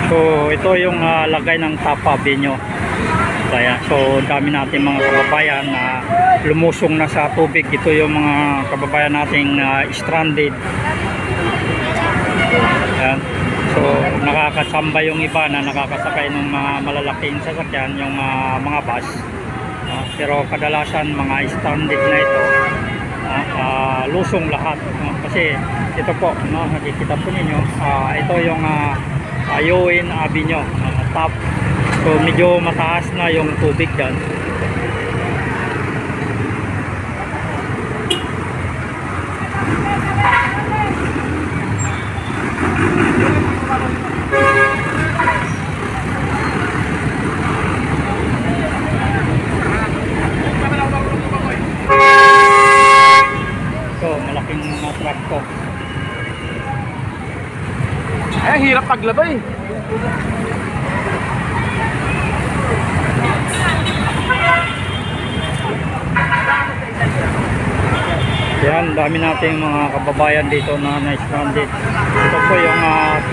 So ito yung lagay ng Top Avenue. Kaya so dami natin mga kababayan na lumusong na sa tubig. Ito yung mga kababayan nating stranded. Ayan. So nakakasamba yung iba na nakakasakay ng mga malalaking sasakyan, yung mga bus. Pero kadalasan mga stranded na ito, lusong lahat. Kasi ito po, nakikita po ninyo, ito yung Ayungin Avenue, top. So medyo mataas na yung tubig dyan. So malaking truck to. Ay, hirap paglabay. Yan, dami nating mga kababayan dito na na-stranded. Ito po yung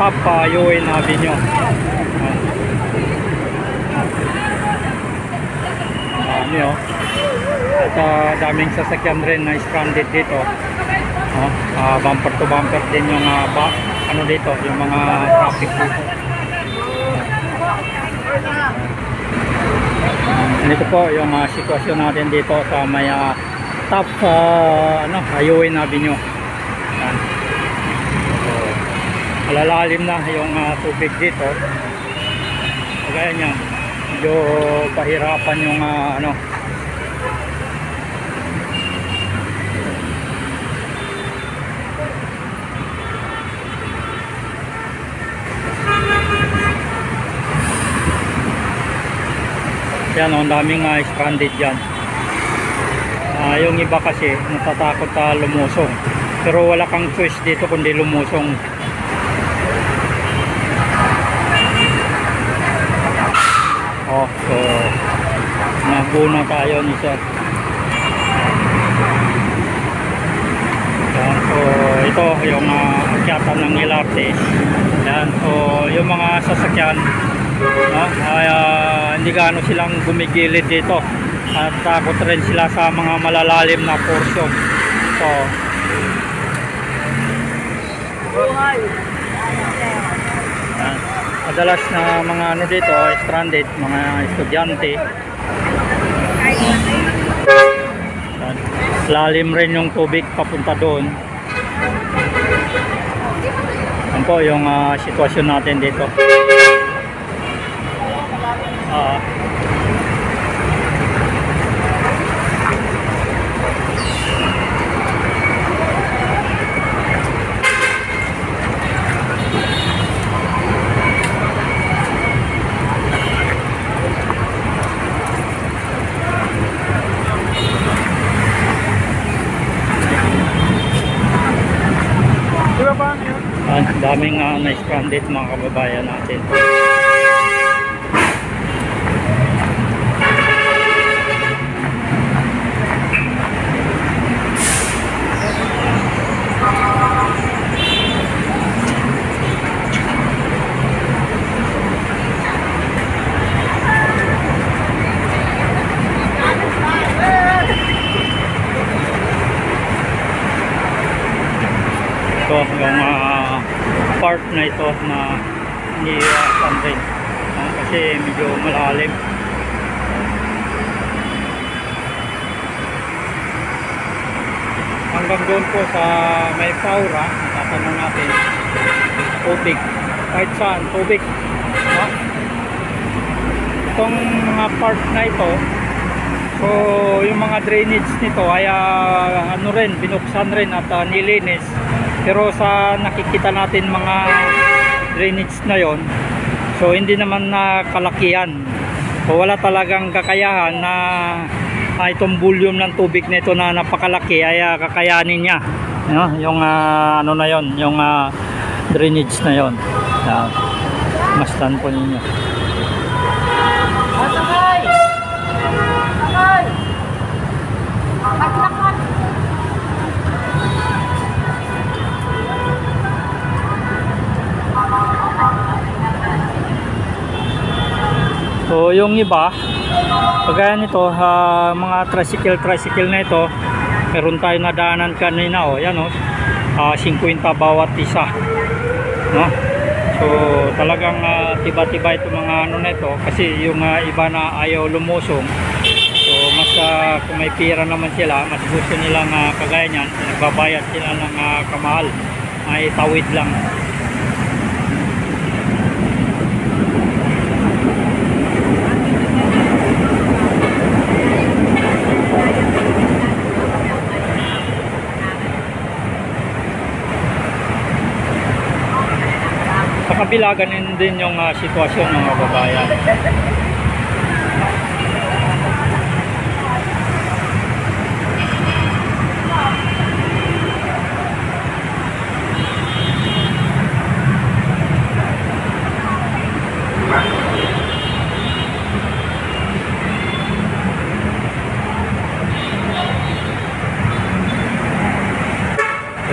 Top Ayungin Avenue. Dami At daming sasakyan rin na stranded dito. Bumper to bumper din yung ano dito, yung mga traffic dito. Ito po yung sitwasyon natin dito sa may Top Ayungin Avenue. Yan. So, malalalim na yung tubig dito. Kagaya niya, medyo pahirapan yung yan, ang daming stranded dyan. Yung iba kasi natatakot lumusong, pero wala kang choice dito kundi lumusong. So nabuna tayo ni sir. Yan, so ito yung akyatan ng LRT. Yan, so yung mga sasakyan hindi gaano silang gumigilid dito at takot rin sila sa mga malalalim na portion. So madalas na mga dito stranded, mga estudyante. Lalim rin yung tubig papunta doon. Yan po yung sitwasyon natin dito. Daming na-stranded mga kababayan natin. So yung part na ito na iniiwasan rin kasi medyo malalim. Hanggang doon po sa may Paura, tatanong natin tubig, kahit saan tubig. Itong mga part na ito, so yung mga drainage nito ay binuksan rin at nilinis. Pero sa nakikita natin mga drainage na yon, so hindi naman na kalakihan. So wala talagang kakayahan na itong volume ng tubig nito na napakalaki ay kakayanin niya. Yung na yon, yung drainage na yon. Mastan po ninyo. So yung iba, kagaya nito, mga tricycle na ito, meron tayo nadaanan kanina, oh, yan, oh, 50 bawat isa, no? So talagang tiba-tiba itong mga ano na ito, kasi yung iba na ayaw lumusong. So mas kung may pira naman sila, mas gusto nilang kagaya niyan, nagbabayad sila ng kamahal, ay tawid lang. Sa kabila, ganun din yung sitwasyon ng mga babayan.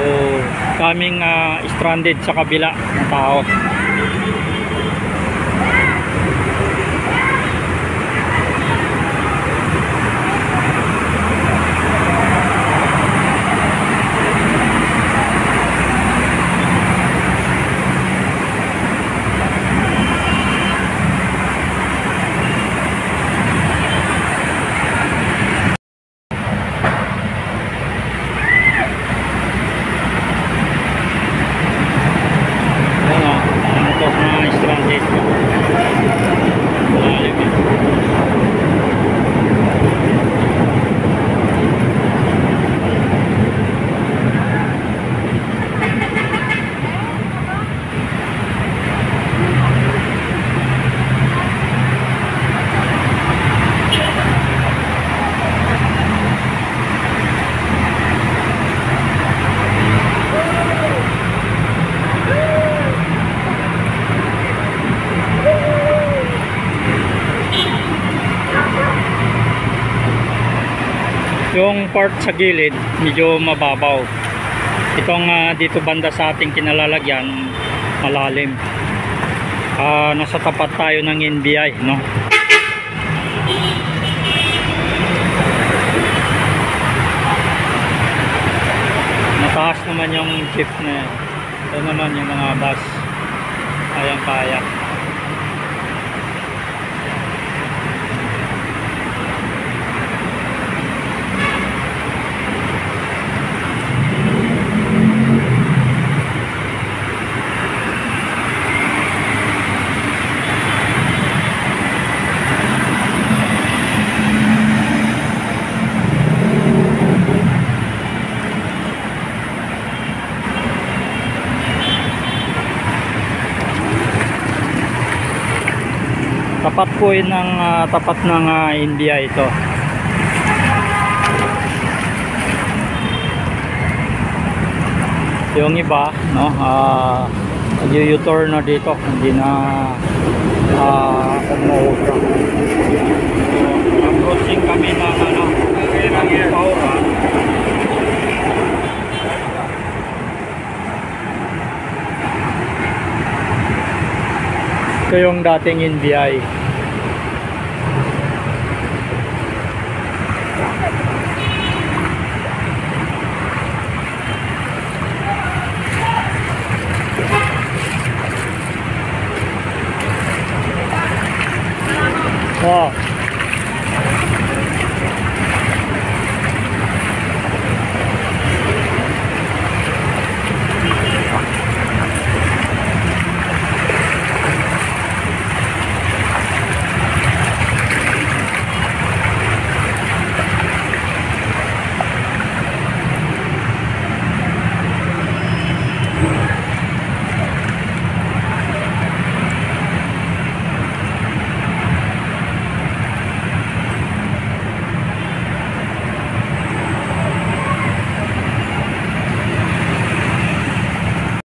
So, kaming stranded sa kabila ng tao. Yung part sa gilid medyo mababaw. Itong dito banda sa ating kinalalagyan malalim. Nasa tapat tayo ng NBI, no? Mataas naman yung jeep na yan. Ito naman yung mga bus. Ayan kaya. Tapat po yun ng tapat ng NBI ito. Yung iba, no, nag-u-turn na dito, hindi na umuusra. Approaching kami ng Paura. Ito yung dating NBI. Wow.